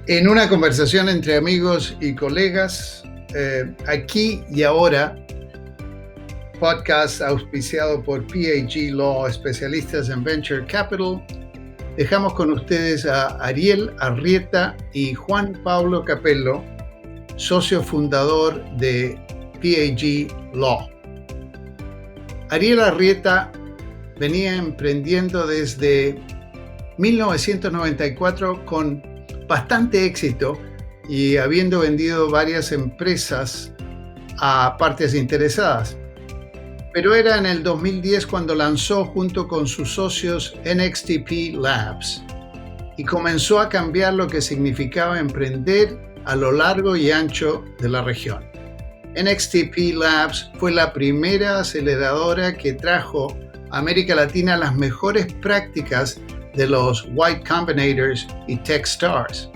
En una conversación entre amigos y colegas, aquí y ahora, podcast auspiciado por PAG Law, especialistas en Venture Capital, dejamos con ustedes a Ariel Arrieta y Juan Pablo Capello, socio fundador de PAG Law. Ariel Arrieta venía emprendiendo desde 1994 con bastante éxito y habiendo vendido varias empresas a partes interesadas. Pero era en el 2010 cuando lanzó junto con sus socios NXTP Labs y comenzó a cambiar lo que significaba emprender a lo largo y ancho de la región. NXTP Labs fue la primera aceleradora que trajo a América Latina las mejores prácticas de los Y Combinators y Techstars.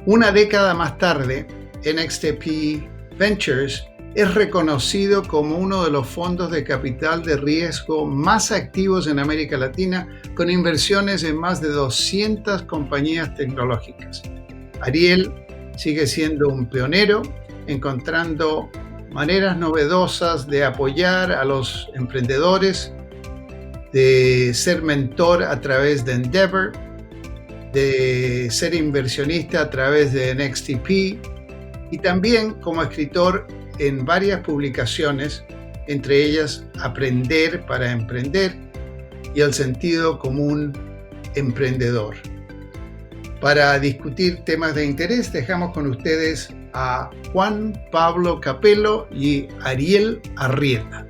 Una década más tarde, NXTP Ventures es reconocido como uno de los fondos de capital de riesgo más activos en América Latina, con inversiones en más de 200 compañías tecnológicas. Ariel sigue siendo un pionero, encontrando maneras novedosas de apoyar a los emprendedores, de ser mentor a través de Endeavor, de ser inversionista a través de NXTP y también como escritor en varias publicaciones, entre ellas Aprender para Emprender y El sentido común emprendedor. Para discutir temas de interés, dejamos con ustedes a Juan Pablo Capello y Ariel Arrieta.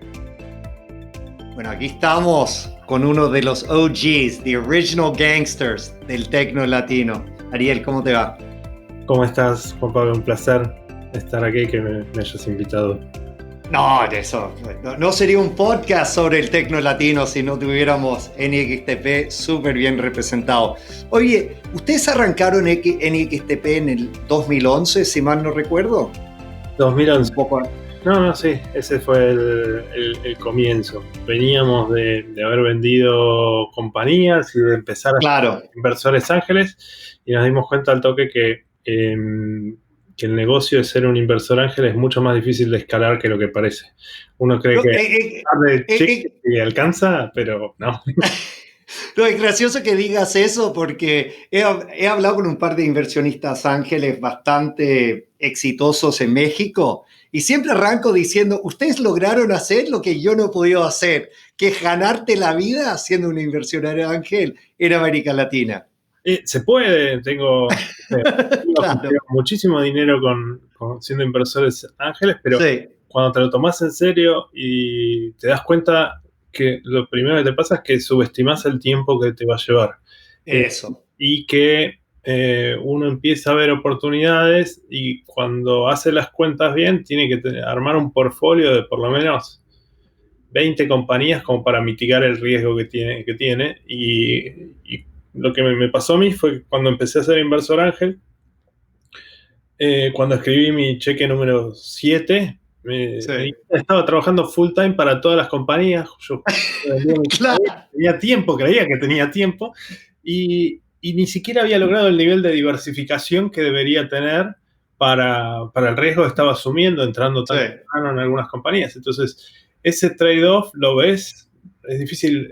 Bueno, aquí estamos con uno de los OGs, the original gangsters del tecno latino. Ariel, ¿cómo te va? ¿Cómo estás, Juan Pablo? Un placer estar aquí, que me hayas invitado. No, eso no sería un podcast sobre el tecno latino si no tuviéramos NXTP súper bien representado. Oye, ¿ustedes arrancaron NXTP en el 2011, si mal no recuerdo? 2011. No, sí, ese fue el comienzo. Veníamos de haber vendido compañías y de empezar a ser inversores ángeles, y nos dimos cuenta al toque que el negocio de ser un inversor ángel es mucho más difícil de escalar que lo que parece. Uno cree que alcanza, pero no. No, es gracioso que digas eso porque he hablado con un par de inversionistas ángeles bastante exitosos en México y siempre arranco diciendo, ustedes lograron hacer lo que yo no he podido hacer, que es ganarte la vida siendo un inversionario ángel en América Latina. Se puede, tengo muchísimo dinero siendo inversores ángeles, pero cuando te lo tomas en serio y te das cuenta que lo primero que te pasa es que subestimas el tiempo que te va a llevar. Eso. Y que uno empieza a ver oportunidades y cuando hace las cuentas bien tiene que armar un portfolio de por lo menos 20 compañías como para mitigar el riesgo que tiene. Y lo que me pasó a mí fue cuando empecé a ser inversor ángel, cuando escribí mi cheque número 7, estaba trabajando full time para todas las compañías. Yo tenía tiempo, creía que tenía tiempo, y ni siquiera había logrado el nivel de diversificación que debería tener para el riesgo que estaba asumiendo entrando tan temprano en algunas compañías. Entonces, ese trade-off lo ves, es difícil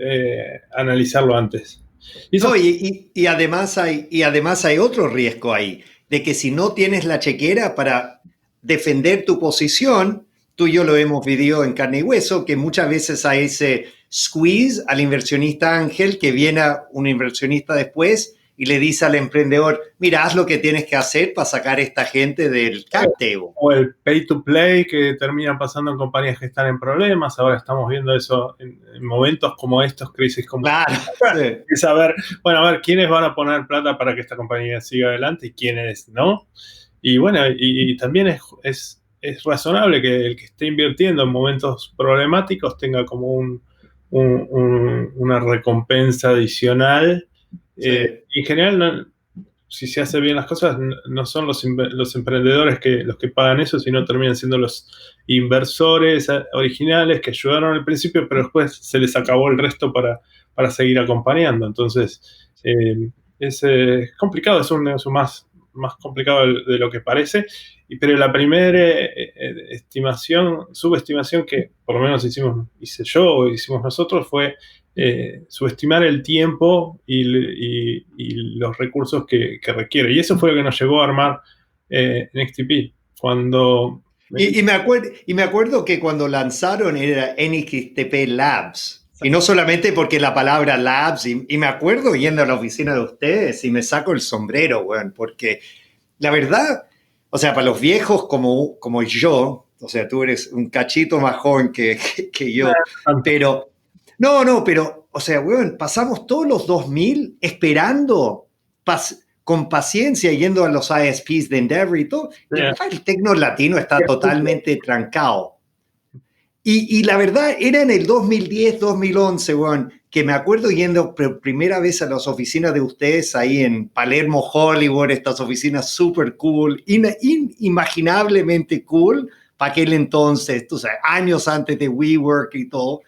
analizarlo antes. Y además hay otro riesgo ahí, de que si no tienes la chequera para defender tu posición, tú y yo lo hemos vivido en carne y hueso, que muchas veces hay ese squeeze al inversionista ángel que viene a un inversionista después y le dice al emprendedor, mira, haz lo que tienes que hacer para sacar a esta gente del cap table. O el pay to play que termina pasando en compañías que están en problemas. Ahora estamos viendo eso en momentos como estos, crisis como es saber, bueno, a ver, quiénes van a poner plata para que esta compañía siga adelante y quiénes no. Y bueno, y también es razonable que el que esté invirtiendo en momentos problemáticos tenga como una recompensa adicional. En general, si se hace bien las cosas, no son los emprendedores los que pagan eso, sino terminan siendo los inversores originales que ayudaron al principio, pero después se les acabó el resto para seguir acompañando. Entonces, es complicado, es un negocio más complicado de lo que parece, pero la primera subestimación que por lo menos hice yo o hicimos nosotros fue subestimar el tiempo y los recursos que requiere. Y eso fue lo que nos llevó a armar NXTP. Y me acuerdo que cuando lanzaron era NXTP Labs. Y no solamente porque la palabra Labs, y me acuerdo yendo a la oficina de ustedes y me saco el sombrero, weón, porque la verdad, o sea, para los viejos como yo, o sea, tú eres un cachito más joven que yo, pero, pero, o sea, weón, pasamos todos los 2000 esperando con paciencia yendo a los ISPs de Endeavor y todo, yeah. Y el tecno latino está totalmente trancado. Y la verdad, era en el 2010, 2011, weón, que me acuerdo yendo por primera vez a las oficinas de ustedes ahí en Palermo, Hollywood, estas oficinas súper cool, inimaginablemente cool para aquel entonces, tú sabes, años antes de WeWork y todo.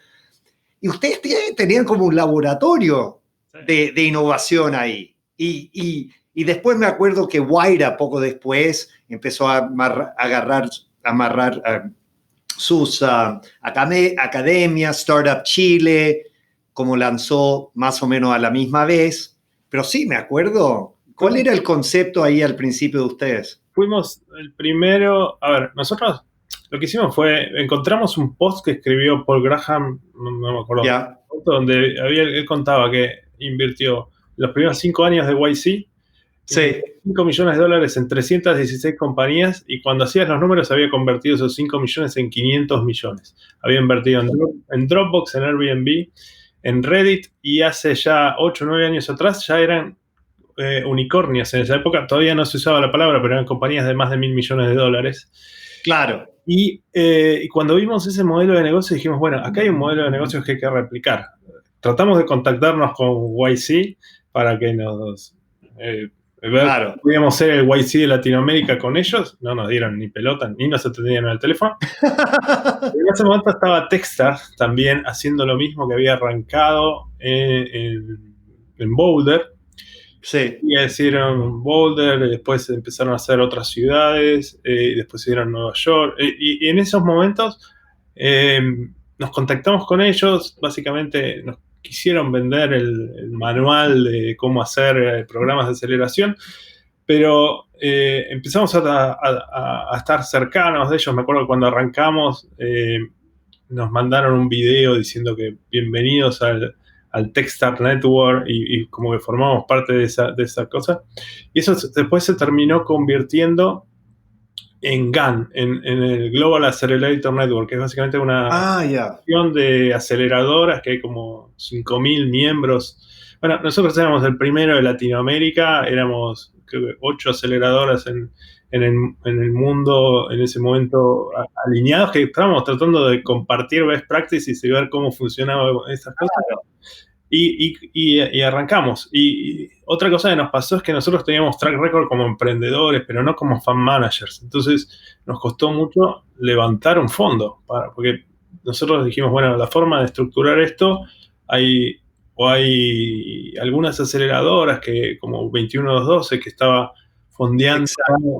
Y ustedes tenían como un laboratorio de innovación ahí. Y después me acuerdo que Wayra, poco después, empezó a amarrar sus academias, Startup Chile, como lanzó más o menos a la misma vez. Pero sí, me acuerdo. ¿Cuál era el concepto ahí al principio de ustedes? Fuimos el primero. A ver, nosotros lo que hicimos fue, encontramos un post que escribió Paul Graham, no me acuerdo, yeah, donde él contaba que invirtió los primeros 5 años de YC, sí, $5 millones en 316 compañías, y cuando hacías los números había convertido esos 5 millones en 500 millones. Había invertido en Dropbox, en Airbnb, en Reddit, y hace ya 8 o 9 años atrás ya eran unicornios. En esa época todavía no se usaba la palabra, pero eran compañías de más de $1.000 millones. Claro. Y cuando vimos ese modelo de negocio dijimos, bueno, acá hay un modelo de negocios que hay que replicar. Tratamos de contactarnos con YC para que nos... claro. Podíamos ser el YC de Latinoamérica con ellos, no nos dieron ni pelota, ni nos atendían al teléfono. En ese momento estaba Techstars también haciendo lo mismo, que había arrancado en Boulder. Sí. Y hicieron Boulder, después empezaron a hacer otras ciudades, después hicieron Nueva York. Y en esos momentos nos contactamos con ellos, básicamente nos quisieron vender el manual de cómo hacer programas de aceleración, pero empezamos a estar cercanos de ellos. Me acuerdo que cuando arrancamos nos mandaron un video diciendo que bienvenidos al Techstars Network y como que formamos parte de esa cosa. Y eso después se terminó convirtiendo en GAN, en el Global Accelerator Network, que es básicamente una asociación de aceleradoras que hay como 5.000 miembros. Bueno, nosotros éramos el primero de Latinoamérica, éramos creo que 8 aceleradoras en el mundo en ese momento alineados, que estábamos tratando de compartir best practices y ver cómo funcionaban esas cosas. Y arrancamos. Y otra cosa que nos pasó es que nosotros teníamos track record como emprendedores, pero no como fan managers. Entonces nos costó mucho levantar un fondo, porque nosotros dijimos, bueno, la forma de estructurar esto, hay algunas aceleradoras que como 212 que estaba fondeando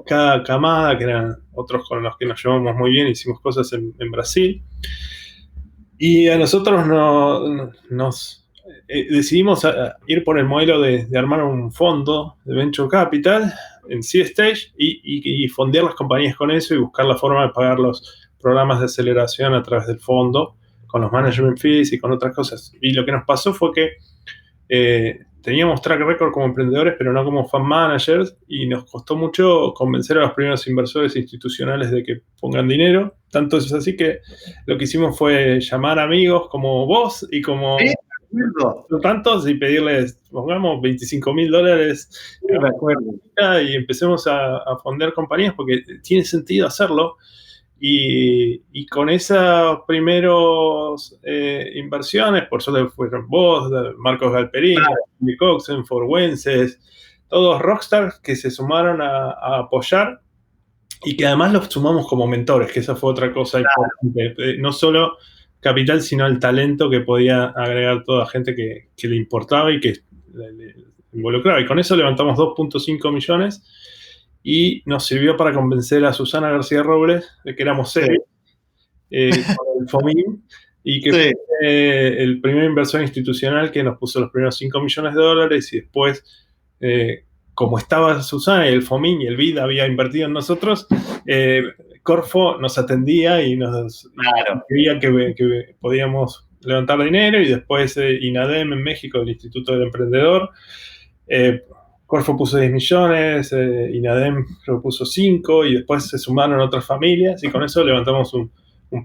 cada camada, que eran otros con los que nos llevamos muy bien, hicimos cosas en Brasil. Y a nosotros nos decidimos ir por el modelo de armar un fondo de Venture Capital en Seed Stage y fondear las compañías con eso y buscar la forma de pagar los programas de aceleración a través del fondo, con los management fees y con otras cosas. Y lo que nos pasó fue que teníamos track record como emprendedores, pero no como fan managers, y nos costó mucho convencer a los primeros inversores institucionales de que pongan dinero. Tanto es así que lo que hicimos fue llamar amigos como vos y como tantos y pedirles, pongamos $25.000 y empecemos a fondear compañías porque tiene sentido hacerlo. Y con esas primeros inversiones, por suerte fueron vos, Marcos Galperín, Jimmy Coxen, Forwenses, todos rockstars que se sumaron a apoyar y que además los sumamos como mentores, que esa fue otra cosa importante. No solo capital, sino el talento que podía agregar toda gente que le importaba y que involucraba. Y con eso levantamos 2.5 millones y nos sirvió para convencer a Susana García Robles de que éramos serios con el FOMIN y que fue el primer inversor institucional que nos puso los primeros 5 millones de dólares y después, como estaba Susana y el FOMIN y el BID había invertido en nosotros, Corfo nos atendía y nos creía que podíamos levantar dinero y después INADEM en México, el Instituto del Emprendedor, Corfo puso 10 millones, INADEM creo que puso 5 y después se sumaron otras familias y con eso levantamos un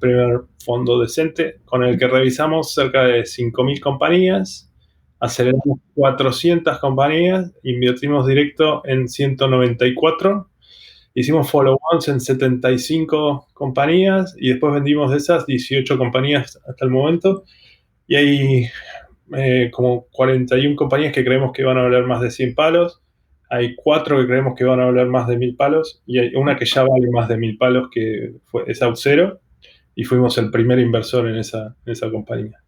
primer fondo decente con el que revisamos cerca de 5.000 compañías, aceleramos 400 compañías, invertimos directo en 194, hicimos follow-ons en 75 compañías y después vendimos de esas 18 compañías hasta el momento y hay como 41 compañías que creemos que van a valer más de 100 palos, hay 4 que creemos que van a valer más de 1.000 palos y hay una que ya vale más de 1.000 palos que es OutZero y fuimos el primer inversor en esa compañía.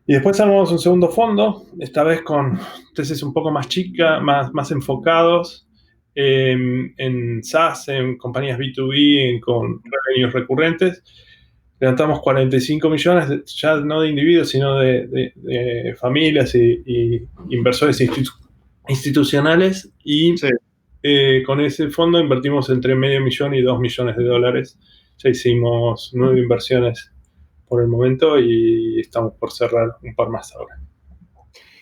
Y después armamos un segundo fondo, esta vez con tesis un poco más chicas, más enfocados en SaaS, en compañías B2B, con revenues recurrentes. Levantamos 45 millones, ya no de individuos, sino de familias y inversores institucionales. Y con ese fondo invertimos entre $500,000 y $2 millones de dólares. Ya hicimos 9 inversiones por el momento y estamos por cerrar un par más ahora.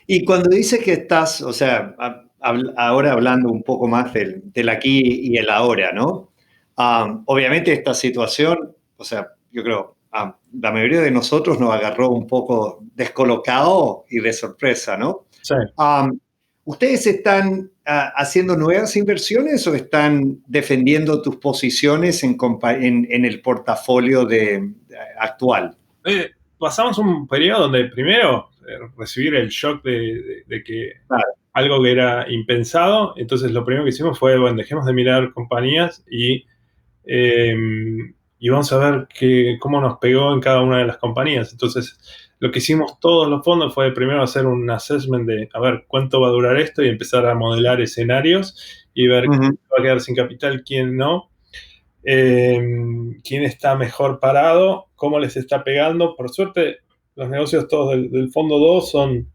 Y cuando dices que estás, o sea, ahora hablando un poco más del aquí y el ahora, ¿no? Obviamente esta situación, o sea, yo creo, la mayoría de nosotros nos agarró un poco descolocado y de sorpresa, ¿no? Sí. ¿Ustedes están haciendo nuevas inversiones o están defendiendo tus posiciones en el portafolio actual? Pasamos un periodo donde primero recibir el shock de que algo que era impensado, entonces lo primero que hicimos fue, bueno, dejemos de mirar compañías y vamos a ver cómo nos pegó en cada una de las compañías. Entonces, lo que hicimos todos los fondos fue primero hacer un assessment de, a ver, cuánto va a durar esto y empezar a modelar escenarios y ver quién va a quedar sin capital, quién no, quién está mejor parado, cómo les está pegando. Por suerte, los negocios todos del fondo 2 son,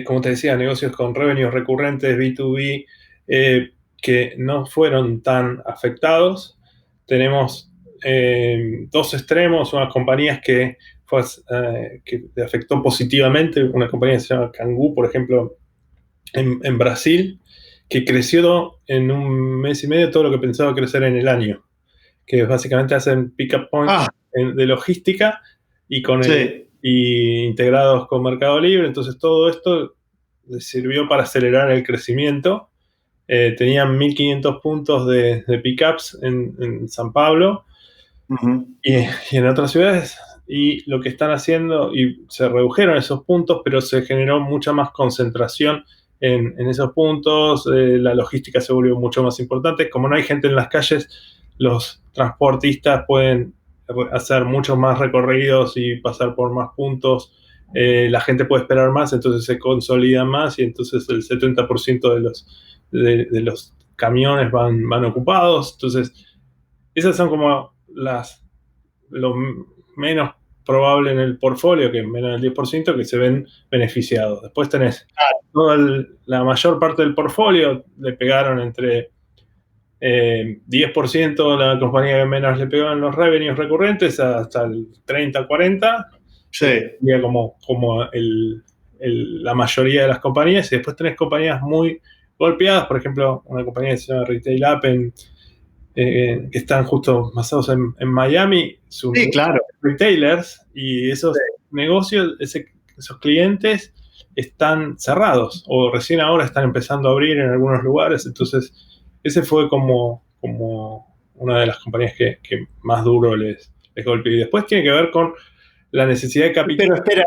como te decía, negocios con revenues recurrentes, B2B, que no fueron tan afectados. Tenemos 2 extremos, unas compañías que te afectó positivamente, una compañía que se llama Cangu, por ejemplo, en Brasil, que creció en un mes y medio todo lo que pensaba crecer en el año, que básicamente hacen pick-up points de logística y y integrados con Mercado Libre. Entonces todo esto les sirvió para acelerar el crecimiento. Tenían 1.500 puntos de pickups en San Pablo y en otras ciudades, y lo que están haciendo, y se redujeron esos puntos, pero se generó mucha más concentración en esos puntos, la logística se volvió mucho más importante. Como no hay gente en las calles, los transportistas pueden hacer muchos más recorridos y pasar por más puntos, la gente puede esperar más, entonces se consolida más y entonces el 70% de los camiones van ocupados. Entonces, esas son como lo menos probable en el portfolio, que menos del 10%, que se ven beneficiados. Después tenés la mayor parte del portfolio, le pegaron entre 10% la compañía que menos le pegó en los revenues recurrentes, hasta el 30-40%. Sería como la mayoría de las compañías. Y después tenés compañías muy golpeadas, por ejemplo, una compañía que se llama Retail App, que están justo basados en Miami, retailers, y esos negocios, esos clientes están cerrados o recién ahora están empezando a abrir en algunos lugares. Entonces, ese fue como una de las compañías que más duro les golpeó. Y después tiene que ver con la necesidad de capital. Pero espera.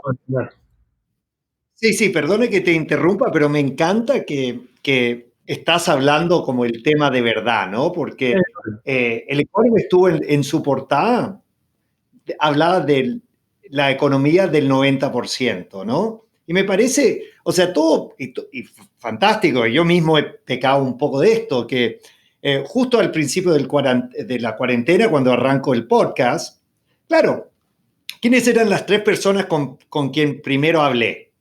Sí, perdone que te interrumpa, pero me encanta que estás hablando como el tema de verdad, ¿no? Porque el Economist estuvo en su portada, hablaba de la economía del 90%, ¿no? Y me parece, O sea, todo, y fantástico, yo mismo he pecado un poco de esto, que justo al principio de la cuarentena, cuando arranco el podcast, claro, ¿quiénes eran las 3 personas con quien primero hablé?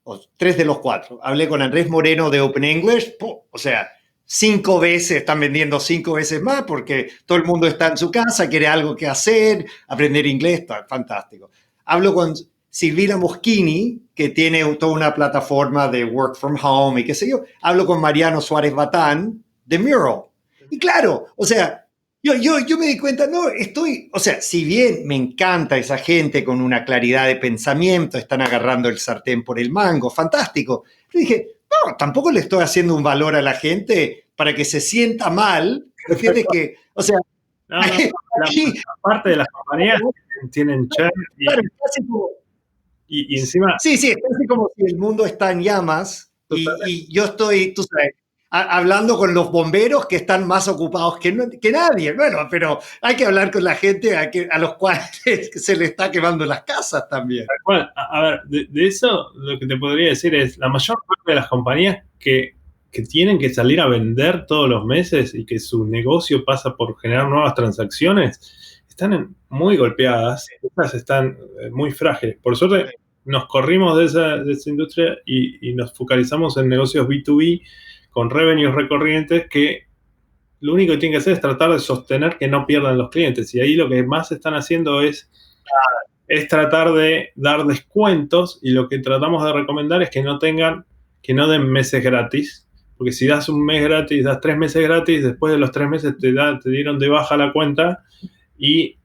O 3 de los 4. Hablé con Andrés Moreno de Open English, o sea, 5 veces, están vendiendo 5 veces más porque todo el mundo está en su casa, quiere algo que hacer, aprender inglés, está fantástico. Hablo con Silvina Moschini, que tiene toda una plataforma de work from home y qué sé yo. Hablo con Mariano Suárez Batán de Mural. Y claro, o sea, yo me di cuenta, o sea, si bien me encanta esa gente con una claridad de pensamiento, están agarrando el sartén por el mango, fantástico. Pero dije, no, tampoco le estoy haciendo un valor a la gente para que se sienta mal. ¿Entiendes que, o sea, no, la parte de las compañías tienen churn claro, casi como, y encima... Sí, es casi como si el mundo está en llamas y yo estoy, tú sabes, hablando con los bomberos que están más ocupados que nadie. Bueno, pero hay que hablar con la gente a los cuales se les está quemando las casas también. Bueno, a ver, de eso lo que te podría decir es la mayor parte de las compañías que tienen que salir a vender todos los meses y que su negocio pasa por generar nuevas transacciones, están muy golpeadas, estas están muy frágiles. Por suerte nos corrimos de esa industria y nos focalizamos en negocios B2B con revenues recurrentes que lo único que tienen que hacer es tratar de sostener que no pierdan los clientes. Y ahí lo que más están haciendo es tratar de dar descuentos, y lo que tratamos de recomendar es que no den meses gratis, porque si das un mes gratis, das 3 meses gratis, después de los 3 meses te dieron de baja la cuenta y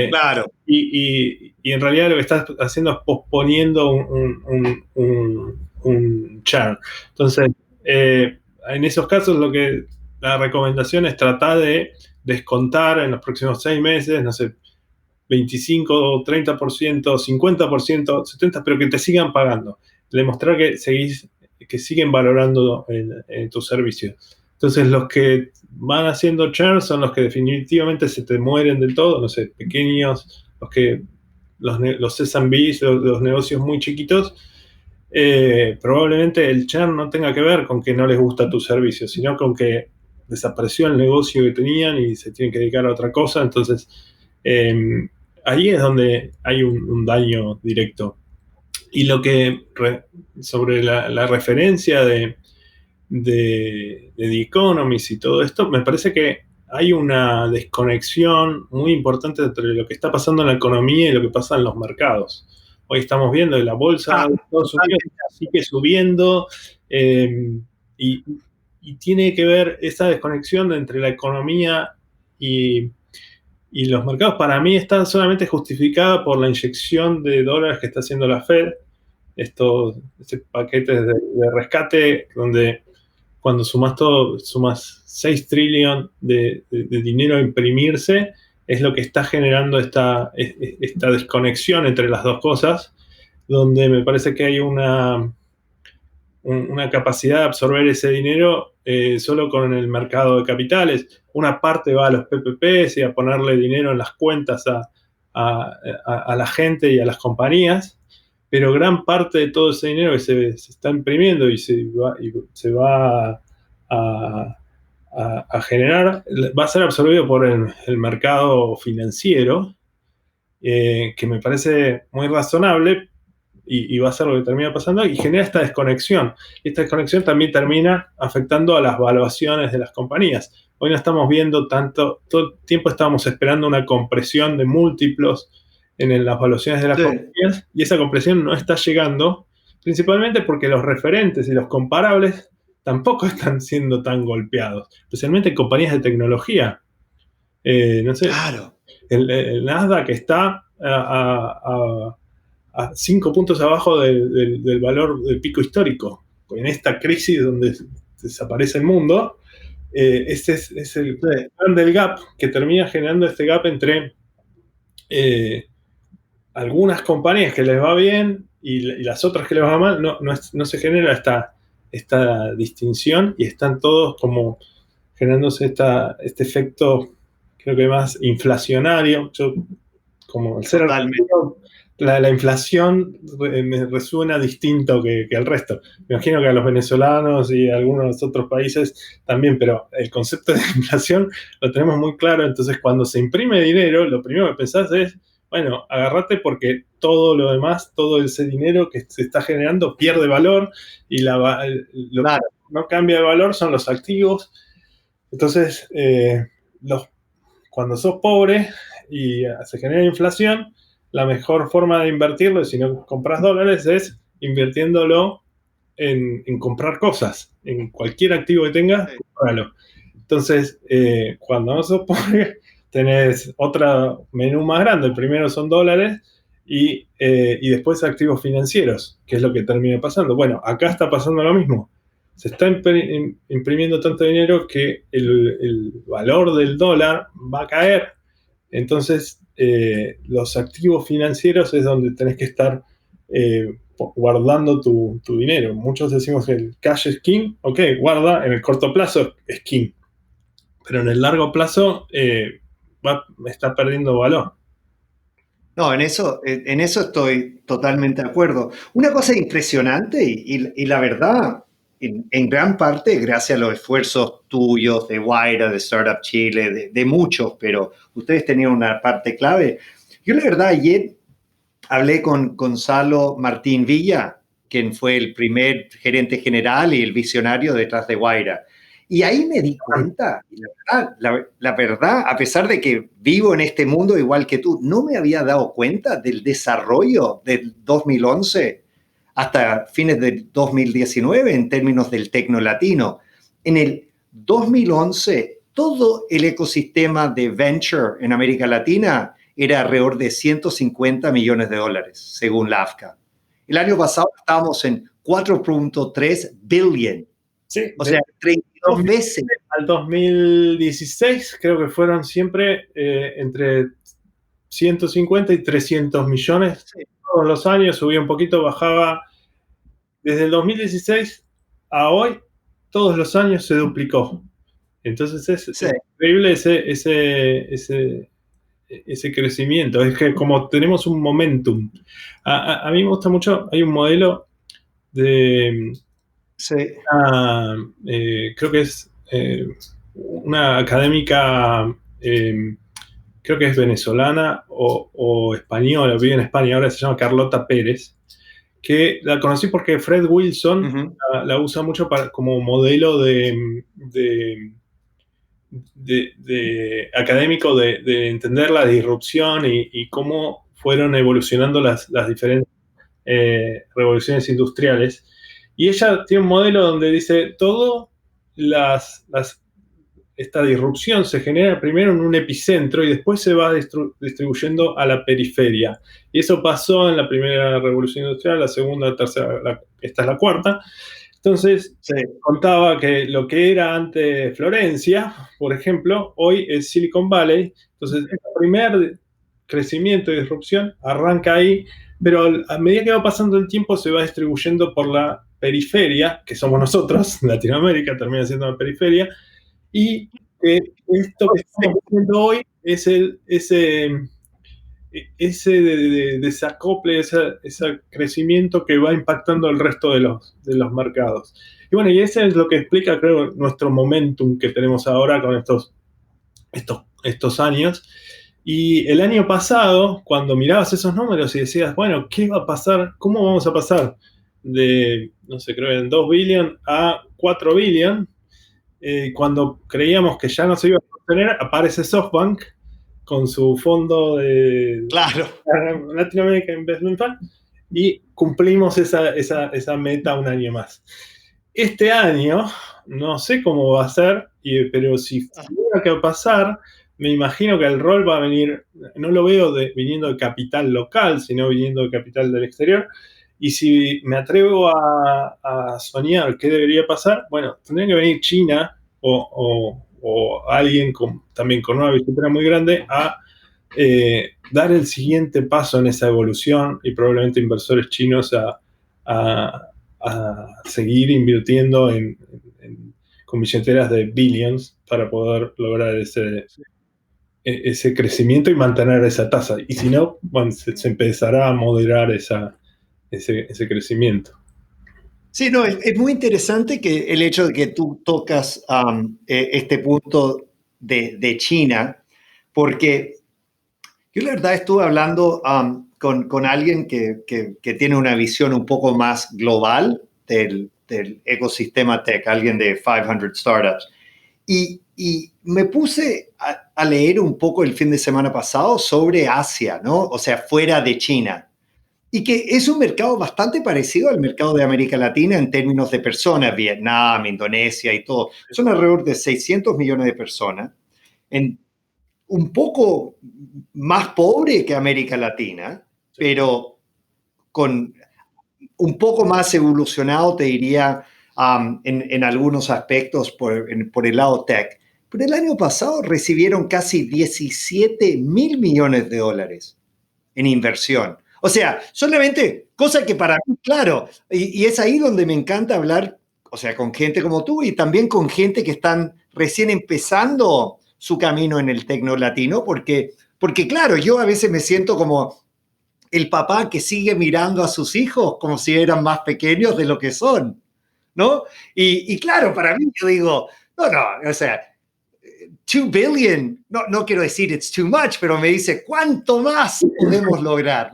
claro. Y en realidad lo que estás haciendo es posponiendo un churn. Entonces, en esos casos la recomendación es tratar de descontar en los próximos 6 meses, no sé, 25, 30%, 50%, 70%, pero que te sigan pagando. Demostrar que siguen valorando en tu servicio. Entonces, los que van haciendo churn son los que definitivamente se te mueren del todo, no sé, pequeños, los SMBs, los negocios muy chiquitos. Probablemente el churn no tenga que ver con que no les gusta tu servicio, sino con que desapareció el negocio que tenían y se tienen que dedicar a otra cosa. Entonces, ahí es donde hay un daño directo. Y lo que sobre la referencia de The Economist y todo esto, me parece que hay una desconexión muy importante entre lo que está pasando en la economía y lo que pasa en los mercados. Hoy estamos viendo que la bolsa de Estados Unidos sigue subiendo y tiene que ver esa desconexión entre la economía y los mercados. Para mí está solamente justificada por la inyección de dólares que está haciendo la Fed, estos paquetes de rescate donde cuando sumas todo, sumas 6 trillones de dinero a imprimirse, es lo que está generando esta desconexión entre las dos cosas, donde me parece que hay una capacidad de absorber ese dinero solo con el mercado de capitales. Una parte va a los PPPs y a ponerle dinero en las cuentas a la gente y a las compañías, pero gran parte de todo ese dinero que se está imprimiendo y se va a generar va a ser absorbido por el mercado financiero, que me parece muy razonable y va a ser lo que termina pasando, y genera esta desconexión. Y esta desconexión también termina afectando a las valuaciones de las compañías. Hoy no estamos viendo tanto, todo el tiempo estábamos esperando una compresión de múltiplos en las valuaciones de las compañías, y esa compresión no está llegando, principalmente porque los referentes y los comparables tampoco están siendo tan golpeados, especialmente compañías de tecnología. No sé, claro. el Nasdaq está a 5 puntos abajo del valor del pico histórico. En esta crisis donde desaparece el mundo, este es el plan del gap, que termina generando este gap entre algunas compañías que les va bien y las otras que les va mal. No se genera esta distinción y están todos como generándose este efecto, creo que más inflacionario. Como el ser argentino, la inflación me resuena distinto que al resto. Me imagino que a los venezolanos y a algunos otros países también, pero el concepto de inflación lo tenemos muy claro. Entonces, cuando se imprime dinero, lo primero que pensás es, bueno, agárrate porque todo lo demás, todo ese dinero que se está generando pierde valor y lo Claro. que no cambia de valor son los activos. Entonces, cuando sos pobre y se genera inflación, la mejor forma de invertirlo, si no compras dólares, es invirtiéndolo en comprar cosas. En cualquier activo que tengas, Sí. cómpralo. Entonces, cuando no sos pobre, tenés otro menú más grande. El primero son dólares y después activos financieros, que es lo que termina pasando. Bueno, acá está pasando lo mismo. Se está imprimiendo tanto dinero que el valor del dólar va a caer. Entonces, los activos financieros es donde tenés que estar guardando tu dinero. Muchos decimos que el cash es king. Ok, guarda, en el corto plazo es king. Pero en el largo plazo está perdiendo valor. No, en eso estoy totalmente de acuerdo. Una cosa impresionante y la verdad, en gran parte, gracias a los esfuerzos tuyos, de Guaira, de Startup Chile, de muchos, pero ustedes tenían una parte clave. Yo la verdad ayer hablé con Gonzalo Martín Villa, quien fue el primer gerente general y el visionario detrás de Guaira. Y ahí me di cuenta, la verdad, a pesar de que vivo en este mundo igual que tú, no me había dado cuenta del desarrollo del 2011 hasta fines del 2019 en términos del tecno latino. En el 2011, todo el ecosistema de venture en América Latina era alrededor de 150 millones de dólares, según la AFCA. El año pasado estábamos en 4.3 billion. Sí, o sea, 32 veces. Al 2016 creo que fueron siempre entre 150 y 300 millones. Sí. Todos los años subía un poquito, bajaba. Desde el 2016 a hoy, todos los años se duplicó. Entonces es increíble ese crecimiento. Es que como tenemos un momentum. A mí me gusta mucho, hay un modelo de... Sí. Creo que es una académica, creo que es venezolana o española, vive en España, ahora se llama Carlota Pérez, que la conocí porque Fred Wilson la usa mucho como modelo de académico de entender la disrupción y cómo fueron evolucionando las diferentes revoluciones industriales. Y ella tiene un modelo donde dice, esta disrupción se genera primero en un epicentro y después se va distribuyendo a la periferia. Y eso pasó en la primera revolución industrial, la segunda, la tercera, esta es la cuarta. Entonces, contaba que lo que era antes Florencia, por ejemplo, hoy es Silicon Valley. Entonces, el primer crecimiento y disrupción arranca ahí, pero a medida que va pasando el tiempo se va distribuyendo por la periferia, que somos nosotros, Latinoamérica termina siendo la periferia, y esto que estamos viendo hoy es ese desacople, ese crecimiento que va impactando el resto de los mercados. Y bueno, y ese es lo que explica, creo, nuestro momentum que tenemos ahora con estos años. Y el año pasado, cuando mirabas esos números y decías, bueno, ¿qué va a pasar? ¿Cómo vamos a pasar de, no sé, creo en 2 billion a 4 billion? Cuando creíamos que ya no se iba a sostener, aparece SoftBank con su fondo de Latin American Investment Fund y cumplimos esa meta un año más. Este año, no sé cómo va a ser, pero si tuviera que pasar, me imagino que el rol va a venir, no lo veo viniendo de capital local, sino viniendo de capital del exterior. Y si me atrevo a soñar qué debería pasar, bueno, tendría que venir China o alguien también con una billetera muy grande a dar el siguiente paso en esa evolución y probablemente inversores chinos a seguir invirtiendo con billeteras de billions para poder lograr ese ese crecimiento y mantener esa tasa. Y si no, bueno, se empezará a moderar ese crecimiento. Sí, no, es muy interesante que el hecho de que tú tocas este punto de China, porque yo la verdad estuve hablando con alguien que tiene una visión un poco más global del ecosistema tech, alguien de 500 Startups, y me puse a leer un poco el fin de semana pasado sobre Asia, ¿no? O sea, fuera de China. Y que es un mercado bastante parecido al mercado de América Latina en términos de personas, Vietnam, Indonesia y todo. Son alrededor de 600 millones de personas, en un poco más pobre que América Latina, pero con un poco más evolucionado, te diría, en algunos aspectos por el lado tech. Pero el año pasado recibieron casi 17 mil millones de dólares en inversión. O sea, solamente, cosa que para mí, claro, y es ahí donde me encanta hablar, o sea, con gente como tú y también con gente que están recién empezando su camino en el tecno latino, porque claro, yo a veces me siento como el papá que sigue mirando a sus hijos como si eran más pequeños de lo que son, ¿no? Y claro, para mí yo digo, no, o sea, 2 billion, no quiero decir it's too much, pero me dice, ¿cuánto más podemos lograr?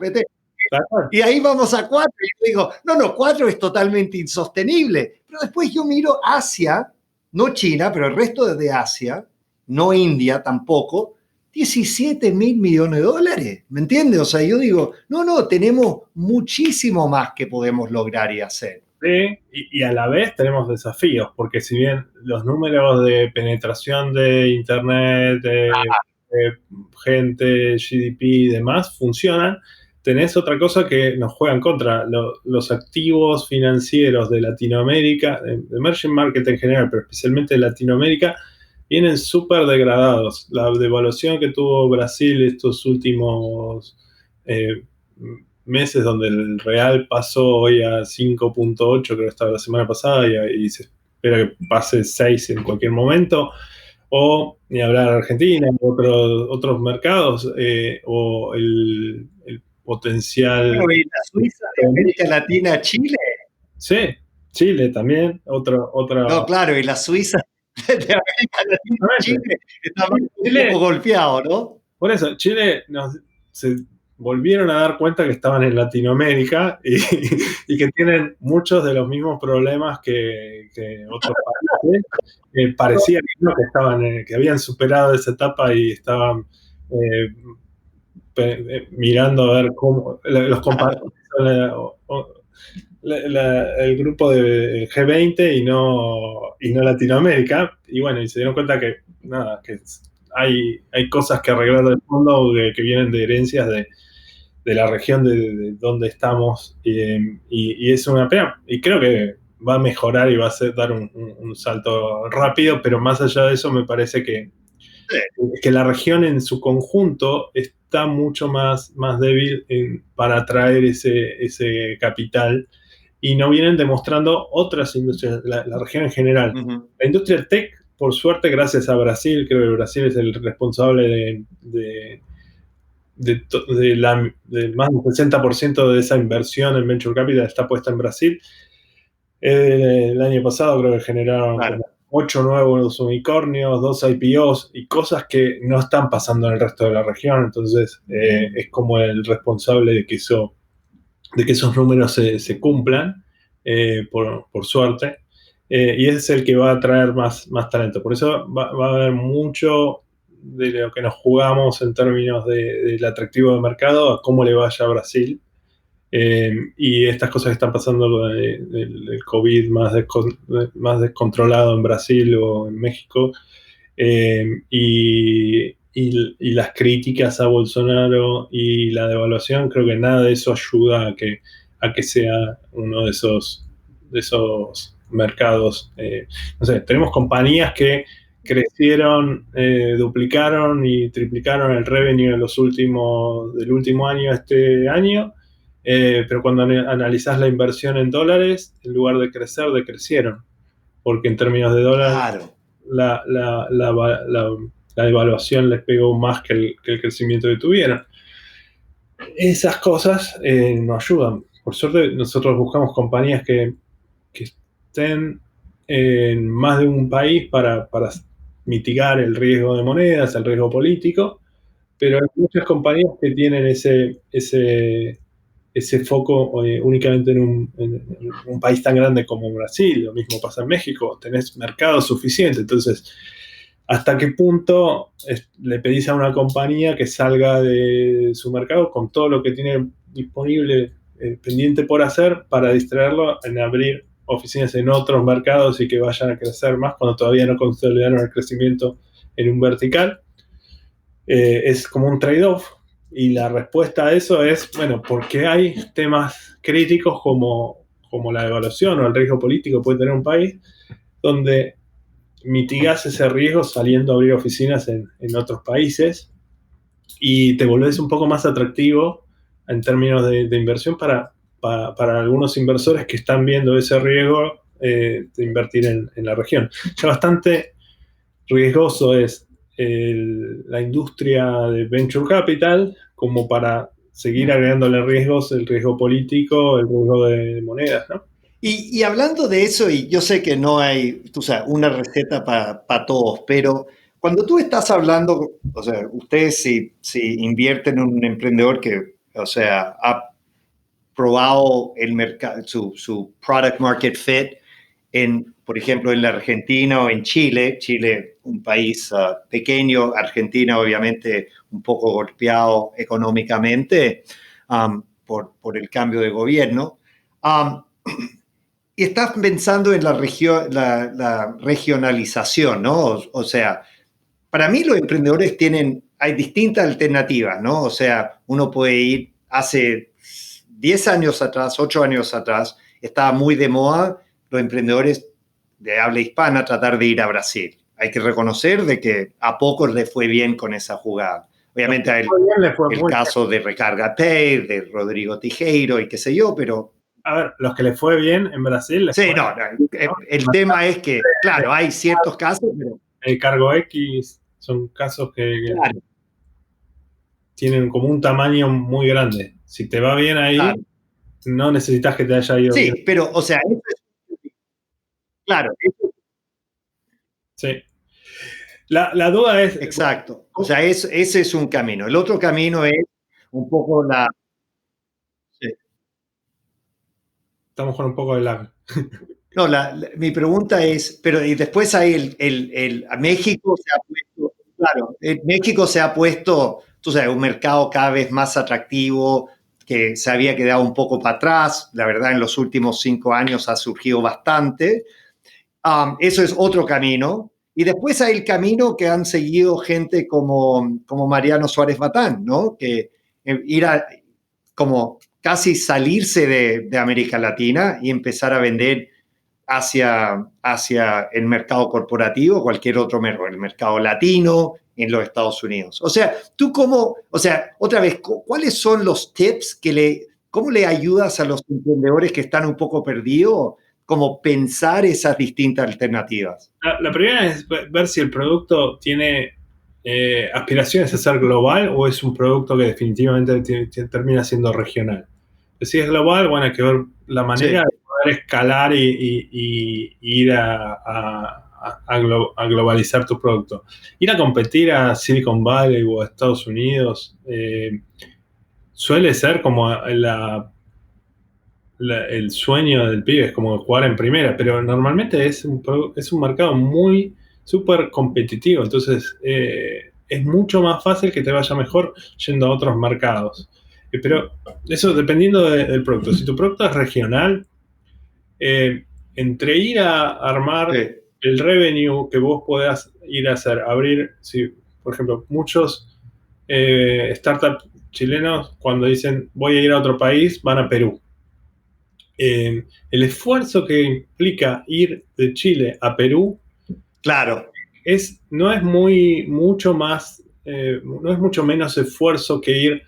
Y ahí vamos a 4, y yo digo, no, 4 es totalmente insostenible. Pero después yo miro Asia, no China, pero el resto de Asia, no India tampoco, 17 mil millones de dólares, ¿me entiendes? O sea, yo digo, no, tenemos muchísimo más que podemos lograr y hacer. Sí, y a la vez tenemos desafíos, porque si bien los números de penetración de Internet, de gente, GDP y demás funcionan, tenés otra cosa que nos juega en contra. Los activos financieros de Latinoamérica, de emerging market en general, pero especialmente de Latinoamérica, vienen súper degradados. La devaluación que tuvo Brasil estos últimos meses, donde el real pasó hoy a 5.8, creo que estaba la semana pasada, y se espera que pase 6 en cualquier momento, o ni hablar de Argentina, otros mercados, o el potencial... Bueno, y la Suiza de América Latina, Chile. Sí, Chile también, otra... No, claro, y la Suiza de América Latina, Chile, está un poco golpeado, ¿no? Por eso, Chile se volvieron a dar cuenta que estaban en Latinoamérica y que tienen muchos de los mismos problemas que otros países. Parecía que habían superado esa etapa y estaban mirando a ver cómo los compañeros, el grupo del G20 y no Latinoamérica. Y bueno, y se dieron cuenta que nada, que hay cosas que arreglar del fondo que vienen de herencias de la región de donde estamos, y es una pena, y creo que va a mejorar y va a dar un salto rápido, pero más allá de eso me parece que la región en su conjunto está mucho más débil para atraer ese capital, y no vienen demostrando otras industrias, la región en general. Uh-huh. La industria tech, por suerte, gracias a Brasil, creo que Brasil es el responsable de más del 60% de esa inversión en Venture Capital está puesta en Brasil. El año pasado creo que generaron 8 nuevos unicornios, 2 IPOs y cosas que no están pasando en el resto de la región. Entonces es como el responsable de que esos números se cumplan, por suerte. Y es el que va a traer más talento. Por eso va a haber mucho de lo que nos jugamos en términos del atractivo de mercado a cómo le vaya a Brasil, y estas cosas que están pasando del COVID más descontrolado en Brasil o en México, y las críticas a Bolsonaro y la devaluación, creo que nada de eso ayuda a que sea uno de esos mercados. No sé, tenemos compañías que crecieron, duplicaron y triplicaron el revenue del último año a este año, pero cuando analizás la inversión en dólares, en lugar de crecer, decrecieron, porque en términos de dólares, la devaluación les pegó más que el crecimiento que tuvieron. Esas cosas nos ayudan. Por suerte, nosotros buscamos compañías que estén en más de un país para mitigar el riesgo de monedas, el riesgo político, pero hay muchas compañías que tienen ese foco únicamente en un país tan grande como Brasil. Lo mismo pasa en México, tenés mercado suficiente. Entonces, ¿hasta qué punto le pedís a una compañía que salga de su mercado con todo lo que tiene disponible, pendiente por hacer, para distraerlo en abrir oficinas en otros mercados y que vayan a crecer más cuando todavía no consolidaron el crecimiento en un vertical? Es como un trade-off. Y la respuesta a eso es, bueno, porque hay temas críticos como la devaluación o el riesgo político que puede tener un país, donde mitigás ese riesgo saliendo a abrir oficinas en otros países y te volvés un poco más atractivo en términos de inversión para algunos inversores que están viendo ese riesgo de invertir en la región. Ya bastante riesgoso es la industria de venture capital como para seguir agregándole riesgos, el riesgo político, el riesgo de monedas, ¿no? Y hablando de eso, y yo sé que no hay, tú sabes, una receta para todos, pero cuando tú estás hablando, o sea, ustedes si invierten en un emprendedor que, o sea, ha probado el mercado, su product market fit por ejemplo, en la Argentina o en Chile, un país pequeño, Argentina obviamente un poco golpeado económicamente por el cambio de gobierno. Y estás pensando en la regionalización, ¿no? O sea, para mí los emprendedores hay distintas alternativas, ¿no? O sea, uno puede ir hace 10 años atrás, 8 años atrás, estaba muy de moda los emprendedores de habla hispana tratar de ir a Brasil. Hay que reconocer de que a pocos les fue bien con esa jugada. Obviamente el caso de Recarga Pay, de Rodrigo Tijeiro y qué sé yo, pero... A ver, los que les fue bien en Brasil... Sí, no, el tema es que, claro, hay ciertos casos, pero... El Cargo X son casos que claro, tienen como un tamaño muy grande. Si te va bien ahí, claro, no necesitas que te haya ido bien. Sí, pero, o sea, claro. Sí. La duda es... Exacto. O sea, ese es un camino. El otro camino es un poco la... Sí. Estamos con un poco de lag. No, mi pregunta es, pero y después hay México se ha puesto, claro, México se ha puesto, tú sabes, un mercado cada vez más atractivo, que se había quedado un poco para atrás. La verdad, en los últimos 5 años ha surgido bastante. Eso es otro camino. Y después hay el camino que han seguido gente como Mariano Suárez Batán, ¿no? Que como casi salirse de América Latina y empezar a vender hacia el mercado corporativo, cualquier otro mercado, el mercado latino en los Estados Unidos. O sea, otra vez, ¿cuáles son los tips cómo le ayudas a los emprendedores que están un poco perdidos? Como pensar esas distintas alternativas. La primera es ver si el producto tiene aspiraciones a ser global o es un producto que definitivamente termina siendo regional. Si es global, bueno, hay que ver la manera de poder escalar y ir a globalizar tu producto. Ir a competir a Silicon Valley o a Estados Unidos suele ser como el sueño del pibe, es como jugar en primera, pero normalmente es un mercado muy súper competitivo, entonces es mucho más fácil que te vaya mejor yendo a otros mercados. Pero eso dependiendo del producto. Si tu producto es regional, entre ir a armar el revenue que vos podás ir a hacer, abrir, por ejemplo, muchos startups chilenos cuando dicen voy a ir a otro país, van a Perú. El esfuerzo que implica ir de Chile a Perú, claro, no es mucho menos esfuerzo que ir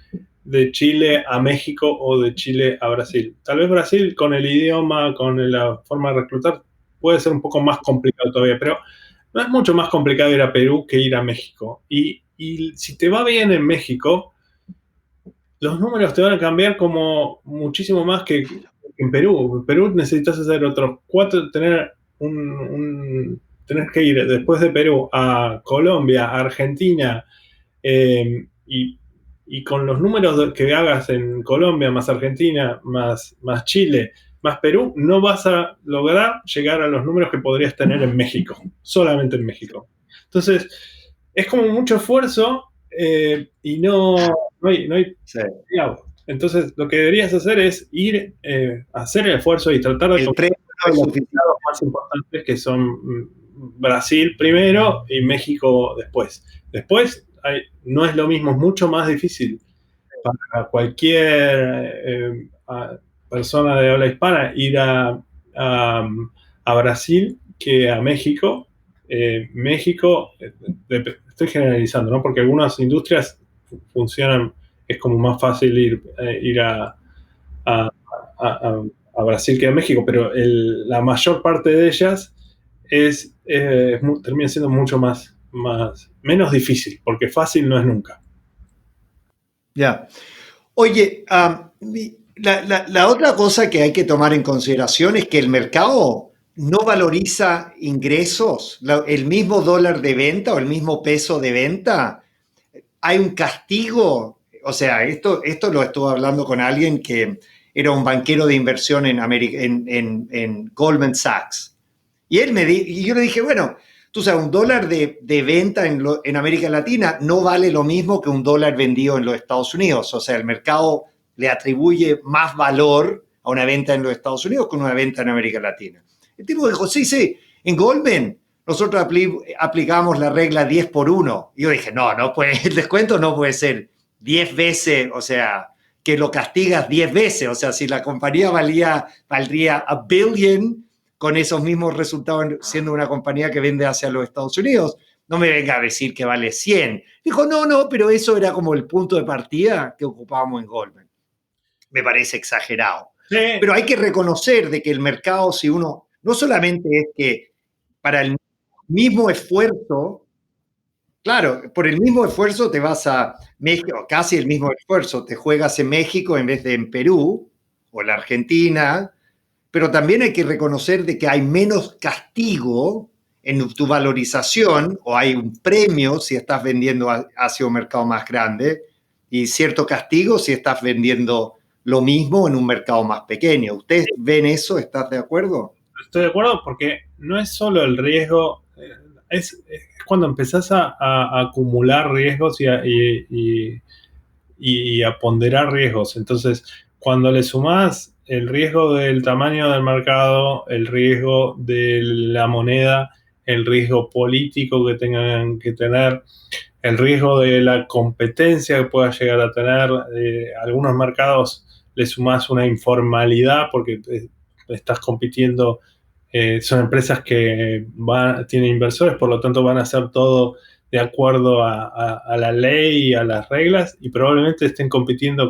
de Chile a México o de Chile a Brasil. Tal vez Brasil con el idioma, con la forma de reclutar, puede ser un poco más complicado todavía, pero no es mucho más complicado ir a Perú que ir a México. Y si te va bien en México, los números te van a cambiar como muchísimo más que en Perú. En Perú necesitas hacer otros 4, tener que ir después de Perú a Colombia, a Argentina, y con los números que hagas en Colombia, más Argentina, más Chile, más Perú, no vas a lograr llegar a los números que podrías tener en México, solamente en México. Entonces, es como mucho esfuerzo y no hay Sí. Entonces, lo que deberías hacer es ir a hacer el esfuerzo y tratar de El premio no es los suficiente. estados más importantes, que son Brasil primero y México después. Después no es lo mismo, es mucho más difícil para cualquier persona de habla hispana ir a Brasil que a México. México, estoy generalizando, ¿no? Porque algunas industrias funcionan, es como más fácil ir a Brasil que a México, pero la mayor parte de ellas termina siendo mucho menos difícil, porque fácil no es nunca. Ya. Oye, la otra cosa que hay que tomar en consideración es que el mercado no valoriza ingresos. El mismo dólar de venta o el mismo peso de venta, hay un castigo. O sea, esto lo estuve hablando con alguien que era un banquero de inversión en Goldman Sachs. Y yo le dije, bueno, tú sabes, un dólar de venta en América Latina no vale lo mismo que un dólar vendido en los Estados Unidos. O sea, el mercado le atribuye más valor a una venta en los Estados Unidos que a una venta en América Latina. El tipo dijo, sí, en Goldman nosotros aplicamos la regla 10 por 1. Y yo dije, no puede, el descuento no puede ser 10 veces, o sea, que lo castigas 10 veces. O sea, si la compañía valdría $1 billion con esos mismos resultados siendo una compañía que vende hacia los Estados Unidos, no me venga a decir que vale 100. Dijo, no, pero eso era como el punto de partida que ocupábamos en Goldman. Me parece exagerado. Sí. Pero hay que reconocer de que el mercado, si uno, no solamente es que para el mismo esfuerzo, claro, por el mismo esfuerzo te vas a México, casi el mismo esfuerzo, te juegas en México en vez de en Perú o en la Argentina, pero también hay que reconocer de que hay menos castigo en tu valorización o hay un premio si estás vendiendo hacia un mercado más grande y cierto castigo si estás vendiendo lo mismo en un mercado más pequeño. ¿Ustedes ven eso? ¿Estás de acuerdo? Estoy de acuerdo porque no es solo el riesgo, es cuando empezás a acumular riesgos y a ponderar riesgos. Entonces, cuando le sumás el riesgo del tamaño del mercado, el riesgo de la moneda, el riesgo político que tengan que tener, el riesgo de la competencia que pueda llegar a tener, algunos mercados le sumás una informalidad porque estás compitiendo, son empresas que tienen inversores, por lo tanto van a hacer todo de acuerdo a la ley y a las reglas y probablemente estén compitiendo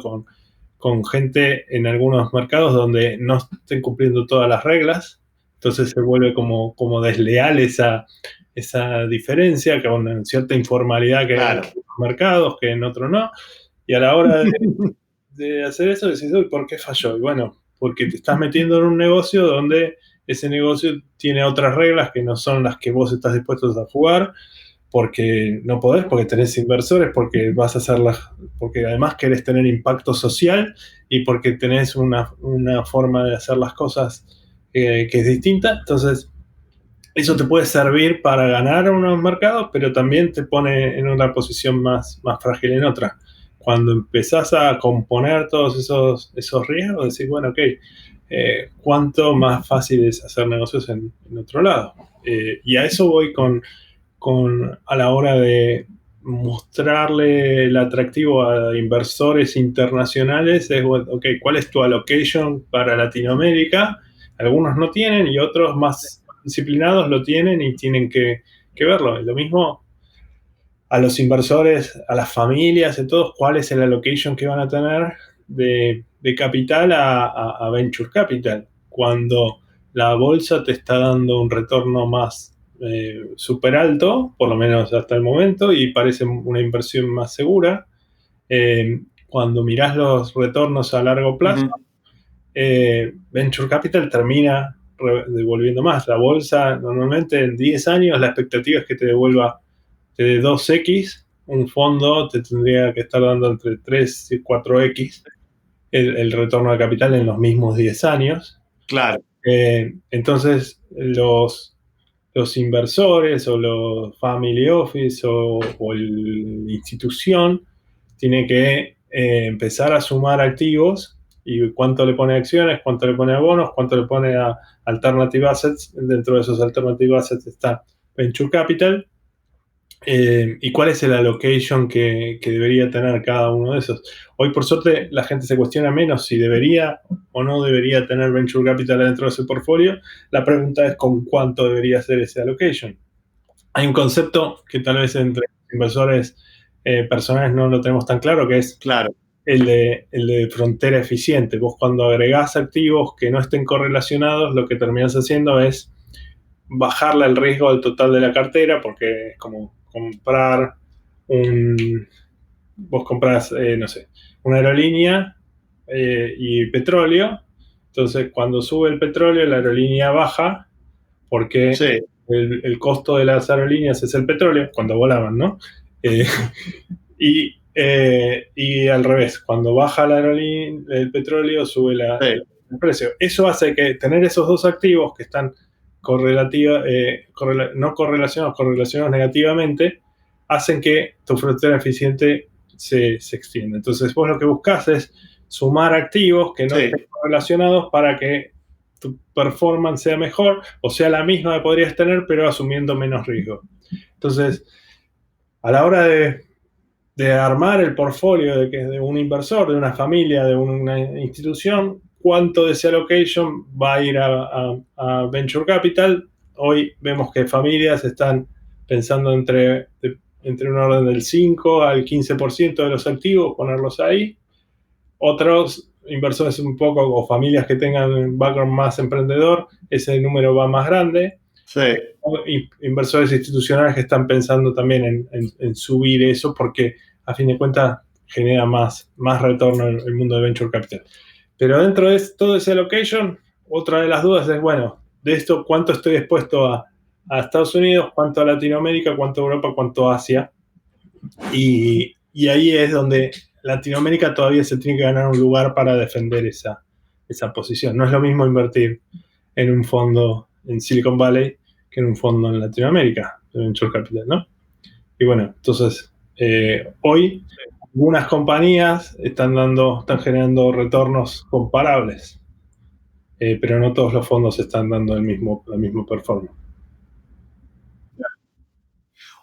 con gente en algunos mercados donde no estén cumpliendo todas las reglas, entonces se vuelve como desleal esa diferencia, con cierta informalidad que hay en algunos mercados, que en otros no, y a la hora de hacer eso decís, ¿por qué falló? Y bueno, porque te estás metiendo en un negocio donde ese negocio tiene otras reglas que no son las que vos estás dispuestos a jugar, porque no podés, porque tenés inversores, porque vas a hacerlas, porque además querés tener impacto social y porque tenés una forma de hacer las cosas que es distinta. Entonces, eso te puede servir para ganar unos mercados, pero también te pone en una posición más frágil en otra. Cuando empezás a componer todos esos riesgos, decís, bueno, ok, ¿cuánto más fácil es hacer negocios en otro lado? Y a eso voy a la hora de mostrarle el atractivo a inversores internacionales, es, ok, ¿cuál es tu allocation para Latinoamérica? Algunos no tienen y otros más disciplinados lo tienen y tienen que verlo. Y lo mismo a los inversores, a las familias, a todos, cuál es el allocation que van a tener de capital a venture capital, cuando la bolsa te está dando un retorno más súper alto, por lo menos hasta el momento, y parece una inversión más segura. Cuando mirás los retornos a largo plazo, Venture Capital termina devolviendo más. La bolsa, normalmente en 10 años, la expectativa es que te devuelva de 2x. Un fondo te tendría que estar dando entre 3 y 4x el retorno de capital en los mismos 10 años. Claro. Entonces, los inversores o los family office o la institución tiene que empezar a sumar activos y cuánto le pone a acciones, cuánto le pone a bonos, cuánto le pone a alternative assets. Dentro de esos alternative assets está venture capital. ¿Y cuál es el allocation que debería tener cada uno de esos? Hoy, por suerte, la gente se cuestiona menos si debería o no debería tener venture capital dentro de su portfolio. La pregunta es con cuánto debería ser ese allocation. Hay un concepto que tal vez entre inversores personales no lo tenemos tan claro, que es el de frontera eficiente. Vos, cuando agregás activos que no estén correlacionados, lo que terminás haciendo es bajarle el riesgo al total de la cartera, porque es como comprar vos comprás, no sé, una aerolínea y petróleo. Entonces, cuando sube el petróleo, la aerolínea baja porque el costo de las aerolíneas es el petróleo, cuando volaban, ¿no? Y al revés, cuando baja la aerolínea, el petróleo, sube el precio. Eso hace que tener esos dos activos que están no correlacionados, correlacionados negativamente, hacen que tu frontera eficiente se extienda. Entonces, vos lo que buscás es sumar activos que no estén correlacionados para que tu performance sea mejor o sea la misma que podrías tener, pero asumiendo menos riesgo. Entonces, a la hora de armar el portfolio de un inversor, de una familia, de una institución, cuánto de ese allocation va a ir a venture capital. Hoy vemos que familias están pensando entre un orden del 5 al 15% de los activos, ponerlos ahí. Otros inversores un poco, o familias que tengan un background más emprendedor, ese número va más grande. Inversores institucionales que están pensando también en subir eso, porque a fin de cuentas genera más retorno en el mundo de venture capital. Pero dentro de todo ese allocation, otra de las dudas es, bueno, de esto, ¿cuánto estoy dispuesto a Estados Unidos, cuánto a Latinoamérica, cuánto a Europa, cuánto a Asia? Y ahí es donde Latinoamérica todavía se tiene que ganar un lugar para defender esa posición. No es lo mismo invertir en un fondo en Silicon Valley que en un fondo en Latinoamérica, de venture capital, ¿no? Y bueno, entonces, hoy algunas compañías están generando retornos comparables, pero no todos los fondos están dando la misma performance.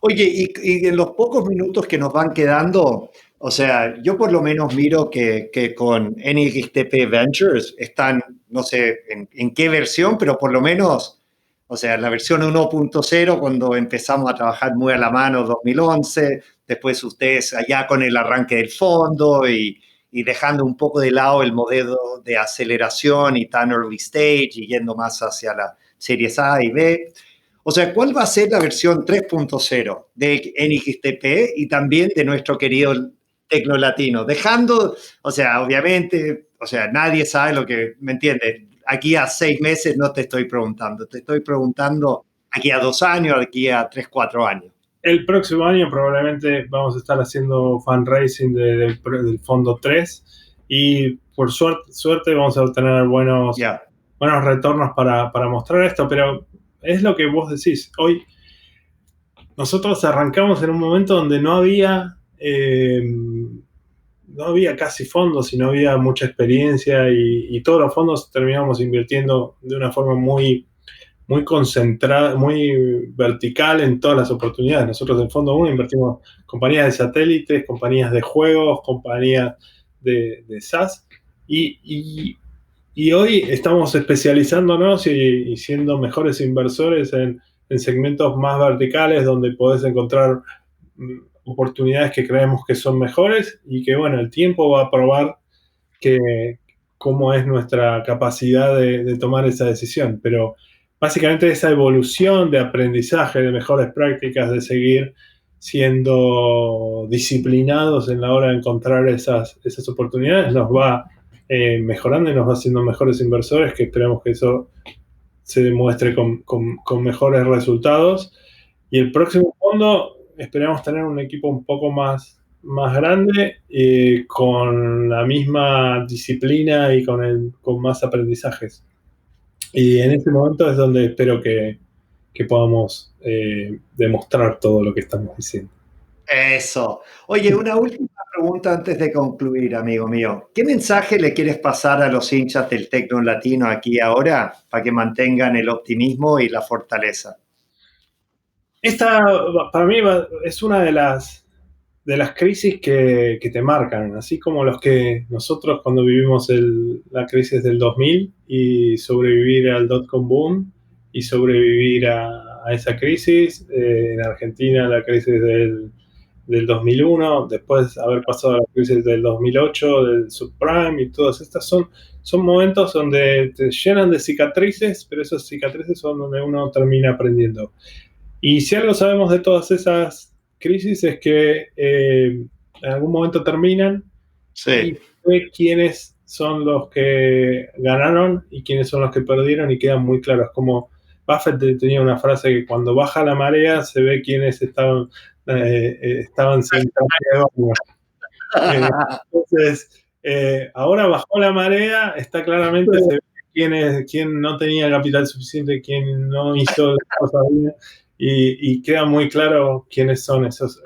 Oye, y en los pocos minutos que nos van quedando, o sea, yo por lo menos miro que con NXTP Ventures están, no sé en qué versión, pero por lo menos, o sea, la versión 1.0, cuando empezamos a trabajar muy a la mano, 2011, después ustedes allá con el arranque del fondo y dejando un poco de lado el modelo de aceleración y tan early stage y yendo más hacia la series A y B. O sea, ¿cuál va a ser la versión 3.0 de NXTP y también de nuestro querido Tecnolatino? Dejando, o sea, obviamente, o sea, nadie sabe lo que, ¿me entiendes? Aquí a 6 meses no te estoy preguntando, te estoy preguntando aquí a 2 años, aquí a 3, 4 años. El próximo año probablemente vamos a estar haciendo fundraising del fondo 3 y por suerte vamos a obtener buenos retornos para mostrar esto, pero es lo que vos decís. Hoy nosotros arrancamos en un momento donde no había casi fondos y no había mucha experiencia y todos los fondos terminamos invirtiendo de una forma muy concentrada, muy vertical en todas las oportunidades. Nosotros en Fondo 1 invertimos compañías de satélites, compañías de juegos, compañías de SaaS y hoy estamos especializándonos y siendo mejores inversores en segmentos más verticales donde podés encontrar oportunidades que creemos que son mejores y que, bueno, el tiempo va a probar cómo es nuestra capacidad de tomar esa decisión. Pero básicamente esa evolución de aprendizaje, de mejores prácticas, de seguir siendo disciplinados en la hora de encontrar esas oportunidades, nos va mejorando y nos va haciendo mejores inversores, que esperamos que eso se demuestre con mejores resultados. Y el próximo fondo esperamos tener un equipo un poco más grande, con la misma disciplina y con más aprendizajes. Y en ese momento es donde espero que podamos demostrar todo lo que estamos diciendo. Eso. Oye, una última pregunta antes de concluir, amigo mío. ¿Qué mensaje le quieres pasar a los hinchas del Tecno Latino aquí ahora para que mantengan el optimismo y la fortaleza? Esta, para mí, es una de las crisis que te marcan, así como los que nosotros cuando vivimos la crisis del 2000 y sobrevivir al dot-com boom y sobrevivir a esa crisis, en Argentina la crisis del 2001, después haber pasado a la crisis del 2008, del subprime, y todas estas son momentos donde te llenan de cicatrices, pero esas cicatrices son donde uno termina aprendiendo. Y si algo sabemos de todas esas crisis es que en algún momento terminan. Sí. Y quiénes son los que ganaron y quiénes son los que perdieron, y quedan muy claros. Como Buffett tenía una frase que cuando baja la marea se ve quiénes estaban sin entonces, ahora bajó la marea, está claramente, se ve quién no tenía capital suficiente, quién no hizo las cosas bien, y queda muy claro quiénes son esos.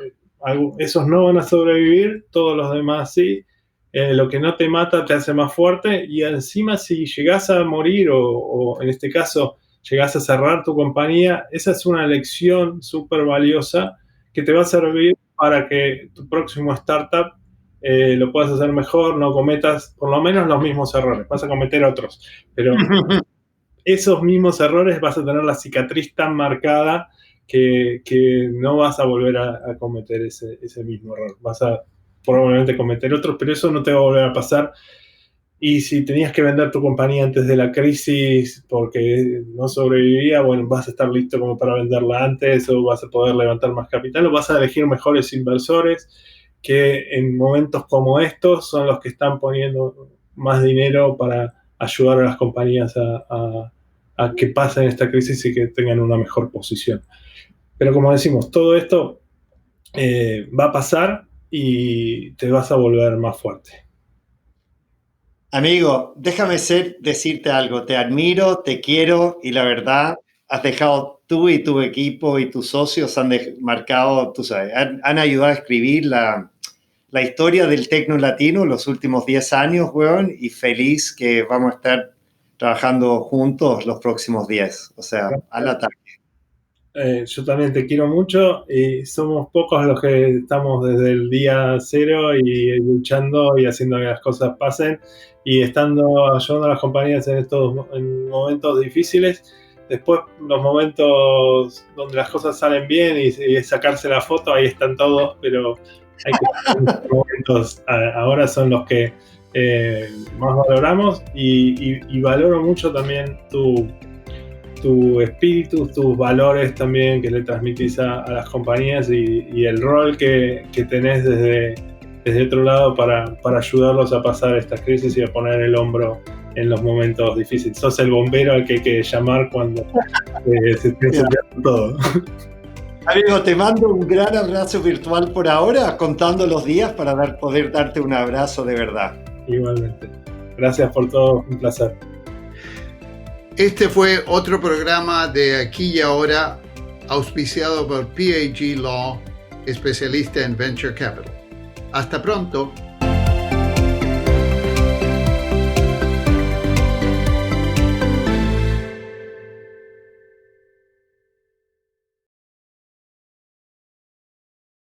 Esos no van a sobrevivir, todos los demás sí. Lo que no te mata te hace más fuerte, y encima si llegás a morir o en este caso llegás a cerrar tu compañía, esa es una lección súper valiosa que te va a servir para que tu próximo startup lo puedas hacer mejor, no cometas por lo menos los mismos errores. Vas a cometer otros, pero esos mismos errores vas a tener la cicatriz tan marcada que no vas a volver a cometer ese mismo error. Vas a probablemente cometer otros, pero eso no te va a volver a pasar. Y si tenías que vender tu compañía antes de la crisis porque no sobrevivía, bueno, vas a estar listo como para venderla antes, o vas a poder levantar más capital, o vas a elegir mejores inversores que en momentos como estos son los que están poniendo más dinero para ayudar a las compañías a que pasen esta crisis y que tengan una mejor posición. Pero como decimos, todo esto va a pasar y te vas a volver más fuerte. Amigo, déjame decirte algo. Te admiro, te quiero, y la verdad, has dejado tú y tu equipo y tus socios han marcado, tú sabes, han ayudado a escribir la historia del Tecno Latino los últimos 10 años, weón, y feliz que vamos a estar trabajando juntos los próximos 10. O sea, al ataque. Yo también te quiero mucho, y somos pocos los que estamos desde el día cero y luchando y haciendo que las cosas pasen y ayudando a las compañías en momentos difíciles. Después, los momentos donde las cosas salen bien y sacarse la foto, ahí están todos, pero hay que los momentos ahora son los que más valoramos, y valoro mucho también tu espíritu, tus valores también que le transmitís a las compañías, y el rol que tenés desde otro lado para ayudarlos a pasar estas crisis y a poner el hombro en los momentos difíciles. Sos el bombero al que hay que llamar cuando se esté ensuciando todo. Amigo, te mando un gran abrazo virtual por ahora, contando los días para poder darte un abrazo de verdad. Igualmente. Gracias por todo, un placer. Este fue otro programa de Aquí y Ahora, auspiciado por PAG Law, especialista en Venture Capital. Hasta pronto.